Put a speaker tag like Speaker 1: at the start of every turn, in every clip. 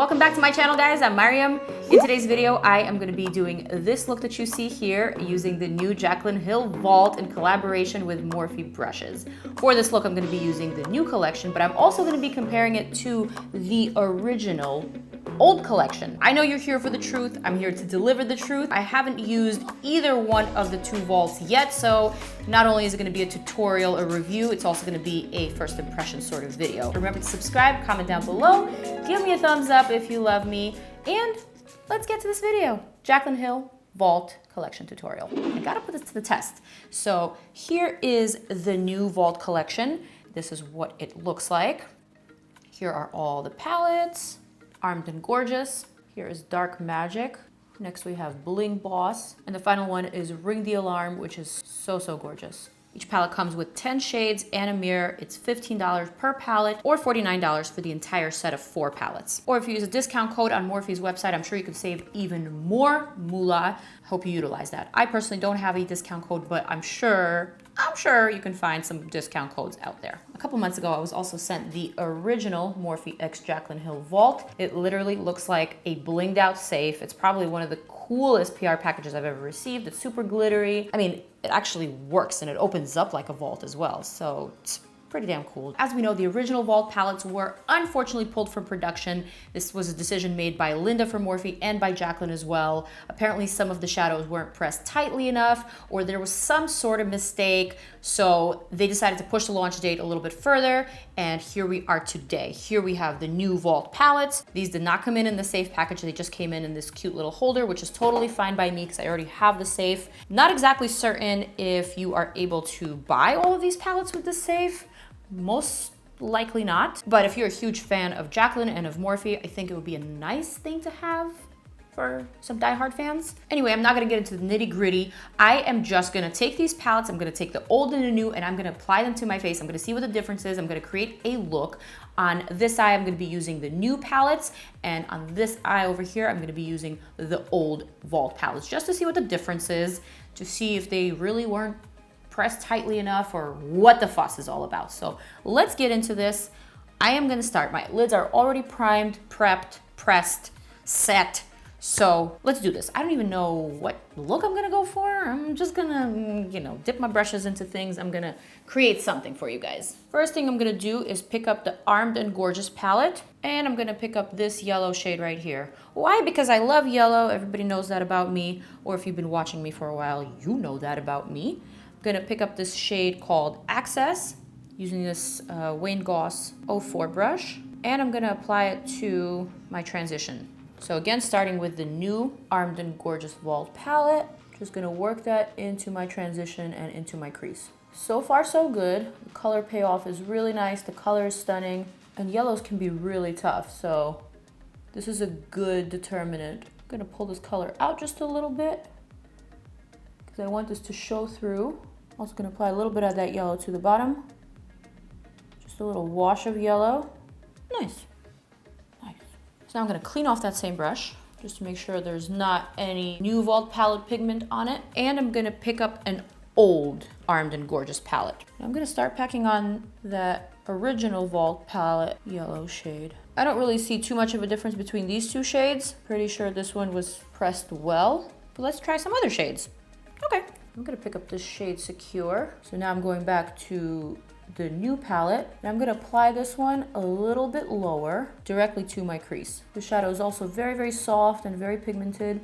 Speaker 1: Welcome back to my channel, guys. I'm Maryam. In today's video, I am going to be doing this look that you see here using the new Jaclyn Hill Vault in collaboration with Morphe Brushes. For this look, I'm going to be using the new collection, but I'm also going to be comparing it to the original old collection. I know you're here for the truth. I'm here to deliver the truth. I haven't used either one of the two vaults yet, so not only is it going to be a tutorial or review, it's also going to be a first impression sort of video. Remember to subscribe, comment down below, give me a thumbs up if you love me, and let's get to this video. Jaclyn Hill Vault Collection tutorial. I gotta put this to the test. So here is the new Vault collection. This is what it looks like. Here are all the palettes. Armed and Gorgeous. Here is Dark Magic. Next we have Bling Boss. And the final one is Ring the Alarm, which is so gorgeous. Each palette comes with 10 shades and a mirror. It's $15 per palette or $49 for the entire set of 4 palettes. Or if you use a discount code on Morphe's website, I'm sure you can save even more moolah. Hope you utilize that. I personally don't have a discount code, but I'm sure you can find some discount codes out there. A couple months ago, I was also sent the original Morphe x Jaclyn Hill Vault. It literally looks like a blinged out safe. It's probably one of the coolest PR packages I've ever received. It's super glittery. I mean, it actually works and it opens up like a vault as well. So it's pretty damn cool. As we know, the original Vault palettes were unfortunately pulled from production. This was a decision made by Linda for Morphe and by Jaclyn as well. Apparently some of the shadows weren't pressed tightly enough, or there was some sort of mistake. So they decided to push the launch date a little bit further, and here we are today. Here we have the new Vault palettes. These did not come in the safe package. They just came in this cute little holder, which is totally fine by me because I already have the safe. Not exactly certain if you are able to buy all of these palettes with the safe. Most likely not. But if you're a huge fan of Jaclyn and of Morphe, I think it would be a nice thing to have for some diehard fans. Anyway, I'm not gonna get into the nitty gritty. I am just gonna take these palettes, I'm gonna take the old and the new, and I'm gonna apply them to my face. I'm gonna see what the difference is. I'm gonna create a look. On this eye, I'm gonna be using the new palettes, and on this eye over here, I'm gonna be using the old Vault palettes, just to see what the difference is, to see if they really weren't pressed tightly enough or what the fuss is all about. So let's get into this. I am gonna start. My lids are already primed, prepped, pressed, set. So let's do this. I don't even know what look I'm gonna go for. I'm just gonna, dip my brushes into things. I'm gonna create something for you guys. First thing I'm gonna do is pick up the Armed and Gorgeous palette, and I'm gonna pick up this yellow shade right here. Why? Because I love yellow. Everybody knows that about me. Or if you've been watching me for a while, you know that about me. I'm gonna pick up this shade called Access using this Wayne Goss 04 brush, and I'm gonna apply it to my transition. So again, starting with the new Armed and Gorgeous Vault palette, just gonna work that into my transition and into my crease. So far so good. The color payoff is really nice, the color is stunning, and yellows can be really tough, so this is a good determinant. I'm gonna pull this color out just a little bit because I want this to show through. Also gonna apply a little bit of that yellow to the bottom. Just a little wash of yellow. Nice. Nice. So now I'm gonna clean off that same brush just to make sure there's not any new Vault palette pigment on it. And I'm gonna pick up an old Armed and Gorgeous palette. I'm gonna start packing on that original Vault palette yellow shade. I don't really see too much of a difference between these two shades. Pretty sure this one was pressed well, but let's try some other shades. Okay. I'm gonna pick up this shade Secure. So now I'm going back to the new palette, and I'm gonna apply this one a little bit lower directly to my crease. The shadow is also very soft and very pigmented,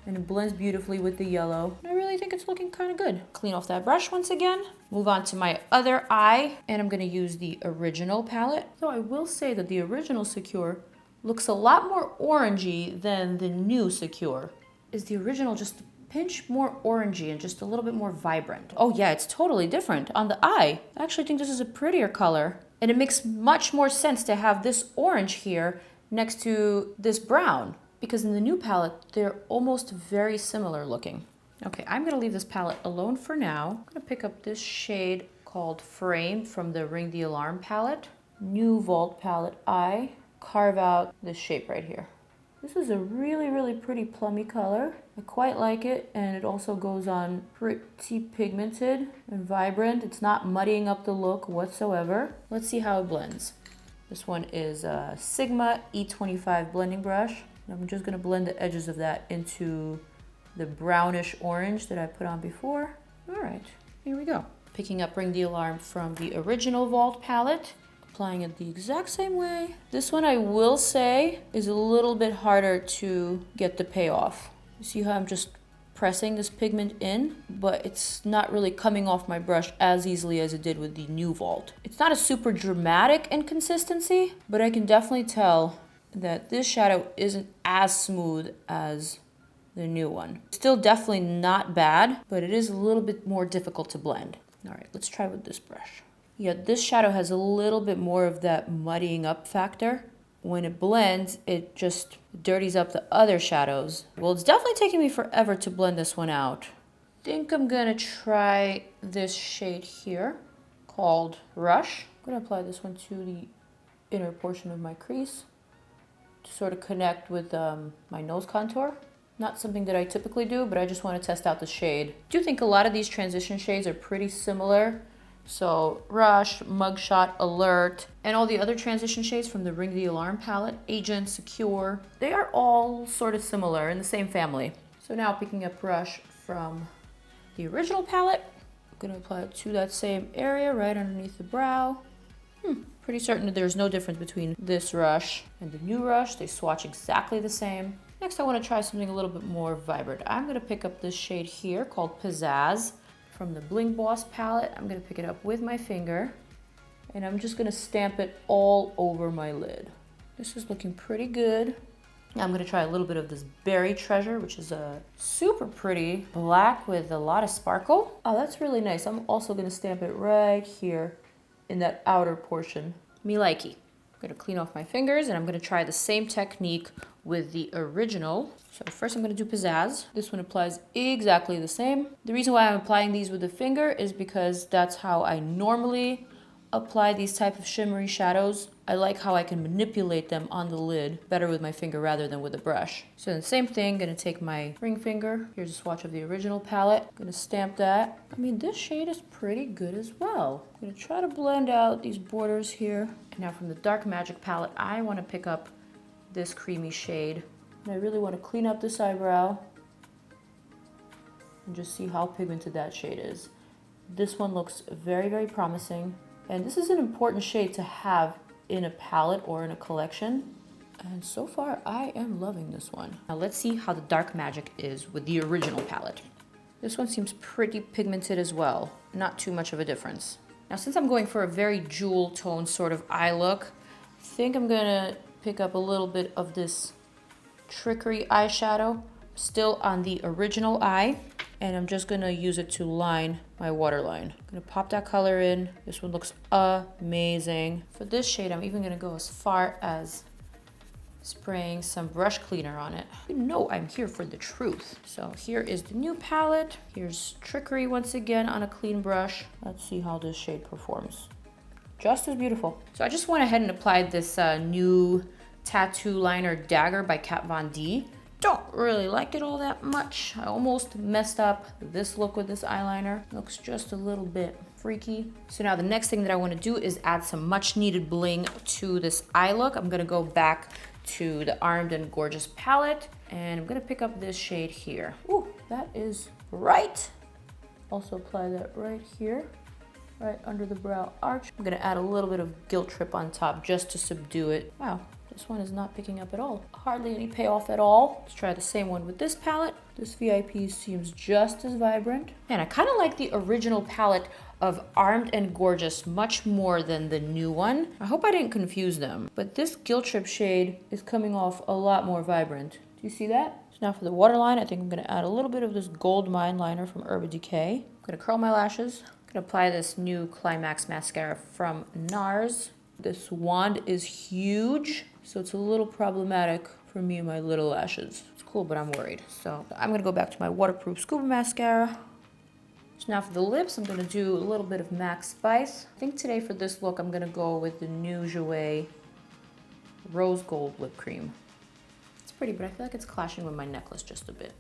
Speaker 1: and it blends beautifully with the yellow. I really think it's looking kind of good. Clean off that brush once again. Move on to my other eye, and I'm gonna use the original palette. So I will say that the original Secure looks a lot more orangey than the new Secure. Is the original just pinch more orangey and just a little bit more vibrant? Oh yeah, it's totally different on the eye. I actually think this is a prettier color, and it makes much more sense to have this orange here next to this brown, because in the new palette, they're almost very similar looking. Okay, I'm gonna leave this palette alone for now. I'm gonna pick up this shade called Frame from the Ring the Alarm palette. New Vault palette eye. Carve out this shape right here. This is a really pretty plummy color. I quite like it, and it also goes on pretty pigmented and vibrant. It's not muddying up the look whatsoever. Let's see how it blends. This one is a Sigma E25 blending brush. I'm just gonna blend the edges of that into the brownish orange that I put on before. All right, here we go. Picking up Ring the Alarm from the original Vault palette, applying it the exact same way. This one I will say is a little bit harder to get the payoff. You see how I'm just pressing this pigment in, but it's not really coming off my brush as easily as it did with the new Vault. It's not a super dramatic inconsistency, but I can definitely tell that this shadow isn't as smooth as the new one. Still definitely not bad, but it is a little bit more difficult to blend. All right, let's try with this brush. Yeah, this shadow has a little bit more of that muddying up factor. When it blends, it just dirties up the other shadows. Well, it's definitely taking me forever to blend this one out. I think I'm gonna try this shade here called Rush. I'm gonna apply this one to the inner portion of my crease to sort of connect with my nose contour. Not something that I typically do, but I just want to test out the shade. I do think a lot of these transition shades are pretty similar. So Rush, Mugshot, Alert, and all the other transition shades from the Ring the Alarm palette, Agent, Secure, they are all sort of similar in the same family. So now picking up Rush from the original palette, I'm gonna apply it to that same area right underneath the brow. Pretty certain that there's no difference between this Rush and the new Rush. They swatch exactly the same. Next, I want to try something a little bit more vibrant. I'm going to pick up this shade here called Pizzazz from the Bling Boss palette. I'm going to pick it up with my finger, and I'm just going to stamp it all over my lid. This is looking pretty good. Now I'm going to try a little bit of this Berry Treasure, which is a super pretty black with a lot of sparkle. Oh, that's really nice. I'm also going to stamp it right here in that outer portion. Me likey. I'm going to clean off my fingers, and I'm going to try the same technique with the original. So first I'm going to do Pizzazz. This one applies exactly the same. The reason why I'm applying these with the finger is because that's how I normally apply these type of shimmery shadows. I like how I can manipulate them on the lid better with my finger rather than with a brush. So the same thing, gonna take my ring finger. Here's a swatch of the original palette. Gonna stamp that. I mean, this shade is pretty good as well. I'm gonna try to blend out these borders here. And now from the Dark Magic palette, I wanna pick up this creamy shade. And I really wanna clean up this eyebrow and just see how pigmented that shade is. This one looks very, very promising. And this is an important shade to have in a palette or in a collection. And so far, I am loving this one. Now let's see how the Dark Magic is with the original palette. This one seems pretty pigmented as well. Not too much of a difference. Now, since I'm going for a very jewel tone sort of eye look, I think I'm gonna pick up a little bit of this Trickery eyeshadow, still on the original eye. And I'm just gonna use it to line my waterline. I'm gonna pop that color in. This one looks amazing. For this shade, I'm even gonna go as far as spraying some brush cleaner on it. You know I'm here for the truth. So here is the new palette. Here's Trickery once again on a clean brush. Let's see how this shade performs. Just as beautiful. So I just went ahead and applied this new tattoo liner Dagger by Kat Von D. Don't really like it all that much. I almost messed up this look with this eyeliner. Looks just a little bit freaky. So now the next thing that I want to do is add some much needed bling to this eye look. I'm gonna go back to the Armed and Gorgeous palette, and I'm gonna pick up this shade here. Ooh, that is right. Also apply that right here, right under the brow arch. I'm gonna add a little bit of Guilt Trip on top just to subdue it. Wow. This one is not picking up at all. Hardly any payoff at all. Let's try the same one with this palette. This VIP seems just as vibrant. And I kind of like the original palette of Armed and Gorgeous much more than the new one. I hope I didn't confuse them, but this Guilt Trip shade is coming off a lot more vibrant. Do you see that? So now for the waterline, I think I'm gonna add a little bit of this Goldmine liner from Urban Decay. I'm gonna curl my lashes. I'm gonna apply this new Climax mascara from NARS. This wand is huge, so it's a little problematic for me and my little lashes. It's cool, but I'm worried. So I'm gonna go back to my waterproof scuba mascara. So now for the lips, I'm gonna do a little bit of MAC Spice. I think today for this look, I'm gonna go with the new Jouer Rose Gold Lip Cream. It's pretty, but I feel like it's clashing with my necklace just a bit.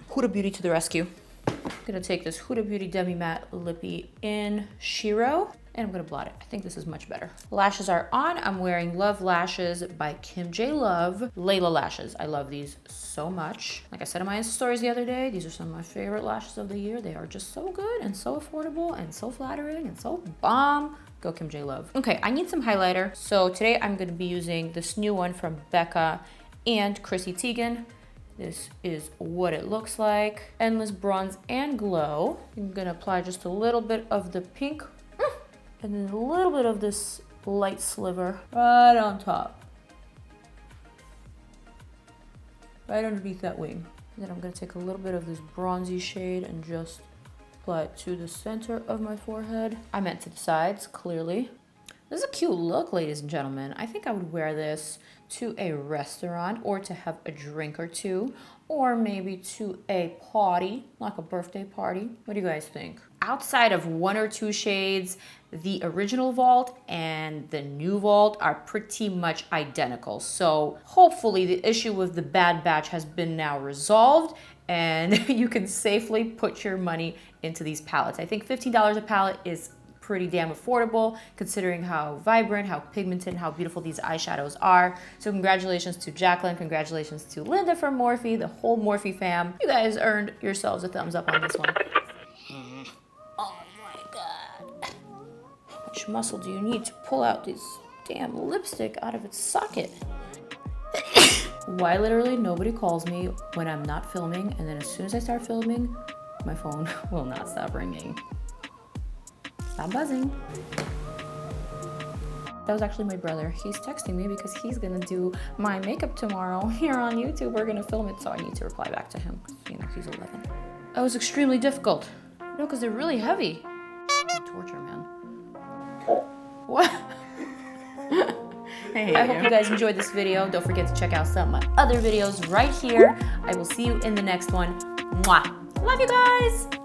Speaker 1: Huda Beauty to the rescue. I'm gonna take this Huda Beauty Demi-Matte Lippy in SHEro. and I'm gonna blot it. I think this is much better. Lashes are on. I'm wearing Love Lashes by Kim J. Love. Laila Lashes. I love these so much. Like I said in my Insta stories the other day, these are some of my favorite lashes of the year. They are just so good and so affordable and so flattering and so bomb. Go Kim J. Love. Okay, I need some highlighter. So today I'm gonna be using this new one from BECCA and CHRISSY TEIGEN. This is what it looks like. Endless Bronze and Glow. I'm gonna apply just a little bit of the pink and then a little bit of this light sliver right on top. Right underneath that wing. And then I'm gonna take a little bit of this bronzy shade and just apply it to the center of my forehead. I meant to the sides, clearly. This is a cute look, ladies and gentlemen. I think I would wear this to a restaurant or to have a drink or two, or maybe to a party, like a birthday party. What do you guys think? Outside of 1 or 2 shades, the original Vault and the new Vault are pretty much identical. So hopefully the issue with the bad batch has been now resolved and you can safely put your money into these palettes. I think $15 a palette is pretty damn affordable considering how vibrant, how pigmented, how beautiful these eyeshadows are. So congratulations to Jaclyn, congratulations to Linda from Morphe, the whole Morphe fam. You guys earned yourselves a thumbs up on this one. Oh my God. How much muscle do you need to pull out this damn lipstick out of its socket? Why literally nobody calls me when I'm not filming, and then as soon as I start filming, my phone will not stop ringing. Stop buzzing. That was actually my brother. He's texting me because he's gonna do my makeup tomorrow here on YouTube. We're gonna film it, so I need to reply back to him. You know, he's 11. That was extremely difficult. No, because they're really heavy. Torture, man. What? Hey, I hope you guys enjoyed this video. Don't forget to check out some of my other videos right here. I will see you in the next one. Mwah. Love you guys.